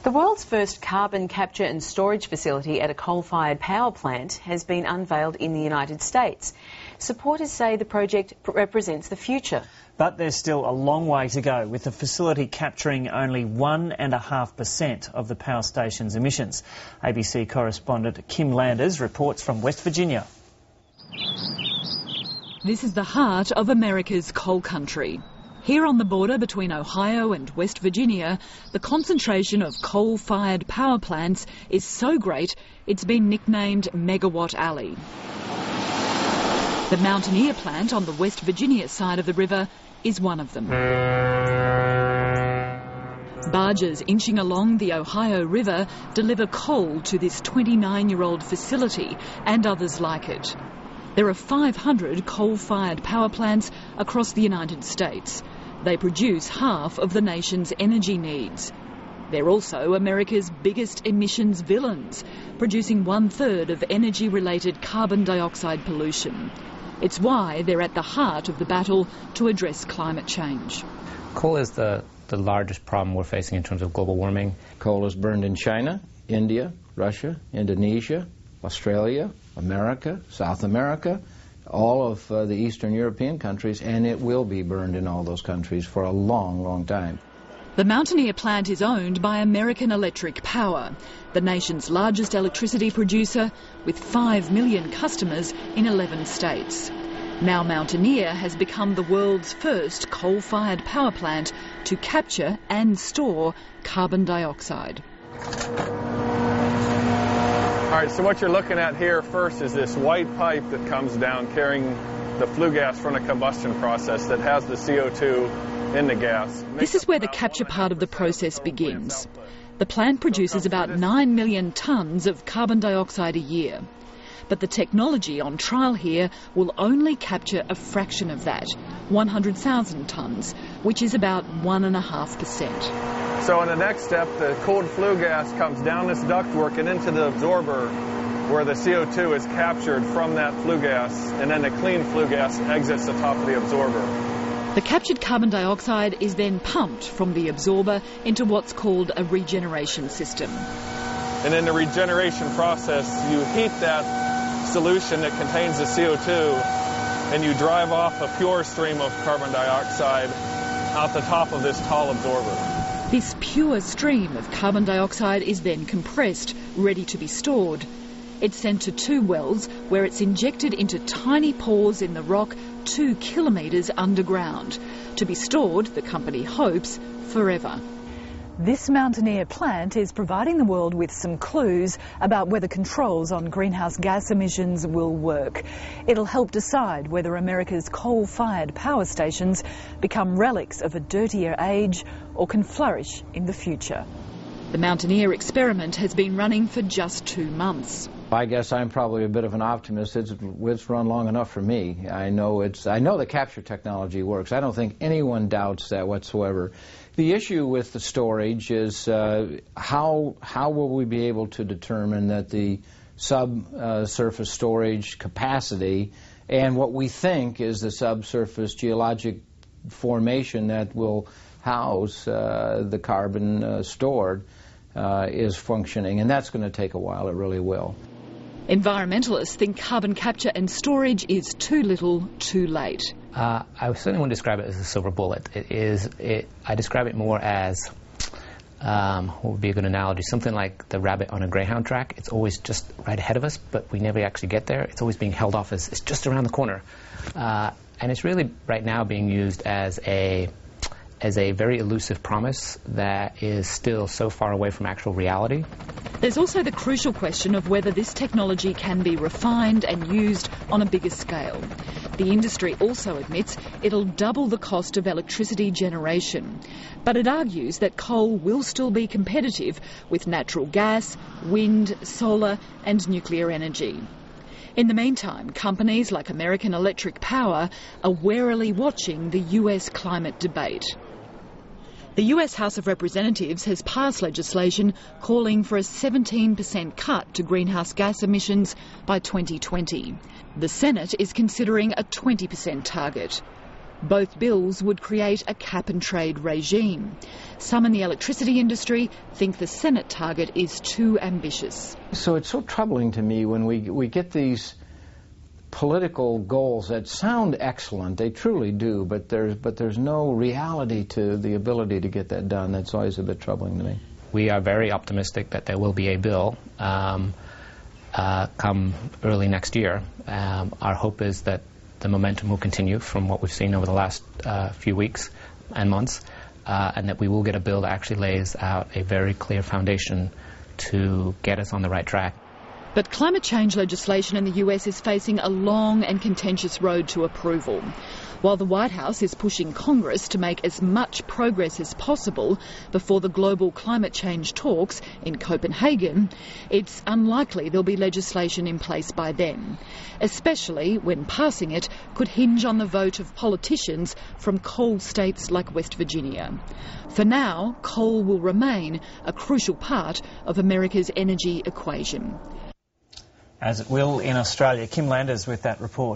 The world's first carbon capture and storage facility at a coal-fired power plant has been unveiled in the United States. Supporters say the project represents the future. But there's still a long way to go, with the facility capturing only 1.5% of the power station's emissions. ABC correspondent Kim Landers reports from West Virginia. This is the heart of America's coal country. Here on the border between Ohio and West Virginia, the concentration of coal-fired power plants is so great it's been nicknamed Megawatt Alley. The Mountaineer plant on the West Virginia side of the river is one of them. Barges inching along the Ohio River deliver coal to this 29-year-old facility and others like it. There are 500 coal-fired power plants across the United States. They produce half of the nation's energy needs. They're also America's biggest emissions villains, producing 1/3 of energy-related carbon dioxide pollution. It's why they're at the heart of the battle to address climate change. Coal is the largest problem we're facing in terms of global warming. Coal is burned in China, India, Russia, Indonesia, Australia, America, South America, all of the Eastern European countries, and it will be burned in all those countries for a long, long time. The Mountaineer plant is owned by American Electric Power, the nation's largest electricity producer with 5 million customers in 11 states. Now Mountaineer has become the world's first coal-fired power plant to capture and store carbon dioxide. All right, so what you're looking at here first is this white pipe that comes down carrying the flue gas from a combustion process that has the CO2 in the gas. This is where the capture part of the process begins. The plant produces about 9 million tonnes of carbon dioxide a year. But the technology on trial here will only capture a fraction of that, 100,000 tonnes, which is about 1.5%. So in the next step, the cooled flue gas comes down this ductwork and into the absorber where the CO2 is captured from that flue gas, and then the clean flue gas exits the top of the absorber. The captured carbon dioxide is then pumped from the absorber into what's called a regeneration system. And in the regeneration process, you heat that solution that contains the CO2 and you drive off a pure stream of carbon dioxide out the top of this tall absorber. This pure stream of carbon dioxide is then compressed, ready to be stored. It's sent to 2 wells where it's injected into tiny pores in the rock 2 kilometres underground, to be stored, the company hopes, forever. This Mountaineer plant is providing the world with some clues about whether controls on greenhouse gas emissions will work. It'll help decide whether America's coal-fired power stations become relics of a dirtier age or can flourish in the future. The Mountaineer experiment has been running for just 2 months. I guess I'm probably a bit of an optimist. It's run long enough for me. I know the capture technology works. I don't think anyone doubts that whatsoever. The issue with the storage is how will we be able to determine that the subsurface storage capacity and what we think is the subsurface geologic formation that will house the carbon stored is functioning, and that's going to take a while. It really will. Environmentalists think carbon capture and storage is too little, too late. I certainly wouldn't describe it as a silver bullet. I describe it more as, what would be a good analogy, something like the rabbit on a greyhound track. It's always just right ahead of us, but we never actually get there. It's always being held off as it's just around the corner. And it's really right now being used as a very elusive promise that is still so far away from actual reality. There's also the crucial question of whether this technology can be refined and used on a bigger scale. The industry also admits it'll double the cost of electricity generation, but it argues that coal will still be competitive with natural gas, wind, solar and nuclear energy. In the meantime, companies like American Electric Power are warily watching the US climate debate. The US House of Representatives has passed legislation calling for a 17% cut to greenhouse gas emissions by 2020. The Senate is considering a 20% target. Both bills would create a cap-and-trade regime. Some in the electricity industry think the Senate target is too ambitious. So it's so troubling to me when we get these political goals that sound excellent, they truly do, but there's no reality to the ability to get that done. That's always a bit troubling to me. We are very optimistic that there will be a bill come early next year. Our hope is that the momentum will continue from what we've seen over the last few weeks and months, and that we will get a bill that actually lays out a very clear foundation to get us on the right track. But climate change legislation in the US is facing a long and contentious road to approval. While the White House is pushing Congress to make as much progress as possible before the global climate change talks in Copenhagen, it's unlikely there'll be legislation in place by then, especially when passing it could hinge on the vote of politicians from coal states like West Virginia. For now, coal will remain a crucial part of America's energy equation. As it will in Australia. Kim Landers with that report.